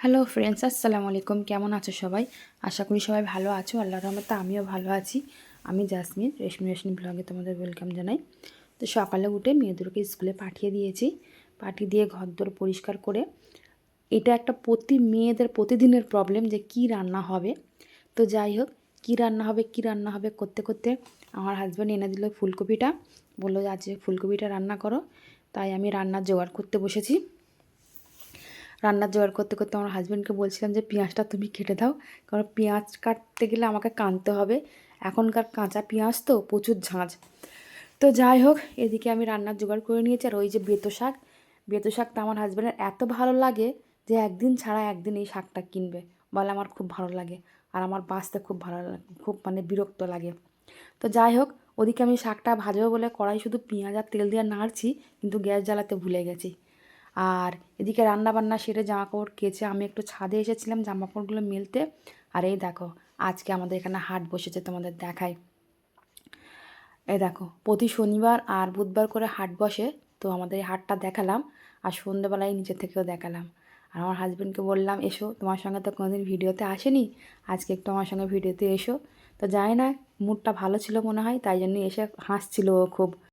Hello friends, আসসালামু আলাইকুম। কেমন আছো সবাই? আশা করি সবাই ভালো আছো। আল্লাহর রহমতে আমিও ভালো আছি। আমি জাসমিন, রেশমি ব্লগে তোমাদের ওয়েলকাম জানাই। তো সকালে উঠে মেয়েদেরকে স্কুলে পাঠিয়ে দিয়েছি। পাঠিয়ে দিয়ে ঘরদোর পরিষ্কার করে, এটা একটা মেয়েদের প্রতিদিনের প্রবলেম যে কি রান্না হবে। তো যাই হোক, কি রান্না হবে করতে করতে আমার হাজব্যান্ড এনে দিল ফুলকপিটা। বললো যে আজকে ফুলকপিটা রান্না করো। তাই আমি রান্নার জোগাড় করতে বসেছি। রান্নার জোগাড় করতে করতে আমার হাজব্যান্ডকে বলছিলাম যে পেঁয়াজটা তুমি কেটে দাও, কারণ পেঁয়াজ কাটতে গেলে আমাকে কানতে হবে। এখনকার কাঁচা পেঁয়াজ তো প্রচুর ঝাঁঝ। তো যাই হোক, এদিকে আমি রান্নার জোগাড় করে নিয়েছি। আর ওই যে বেতো শাকটা আমার হাজব্যান্ডের এত ভালো লাগে যে একদিন ছাড়া একদিন এই শাকটা কিনবে। বলে আমার খুব ভালো লাগে, আর আমার বাঁচতে খুব ভালো লাগে, খুব বিরক্ত লাগে। তো যাই হোক, ওদিকে আমি শাকটা ভাজবো বলে কড়াই শুধু পেঁয়াজ আর তেল দিয়ে নাড়ছি, কিন্তু গ্যাস জ্বালাতে ভুলে গেছি। আর এদিকে রান্নাবান্না সেরে জামাকাপড় কেচে আমি একটু ছাদে এসেছিলাম জামাকাপড়গুলো মেলতে। আর এই দেখো, আজকে আমাদের এখানে হাট বসেছে, তোমাদের দেখাই। এই দেখো, প্রতি শনিবার আর বুধবার করে হাট বসে। তো আমাদের এই হাটটা দেখালাম, আর সন্ধ্যেবেলায় নিচে থেকেও দেখালাম। আর আমার হাজব্যান্ডকে বললাম, এসো, তোমার সঙ্গে তো কোনোদিন ভিডিওতে আসেনি, আজকে একটু আমার সঙ্গে ভিডিওতে এসো। তো জানি না, মুডটা ভালো ছিল মনে হয়, তাই জন্য এসে হাসছিল ও খুব।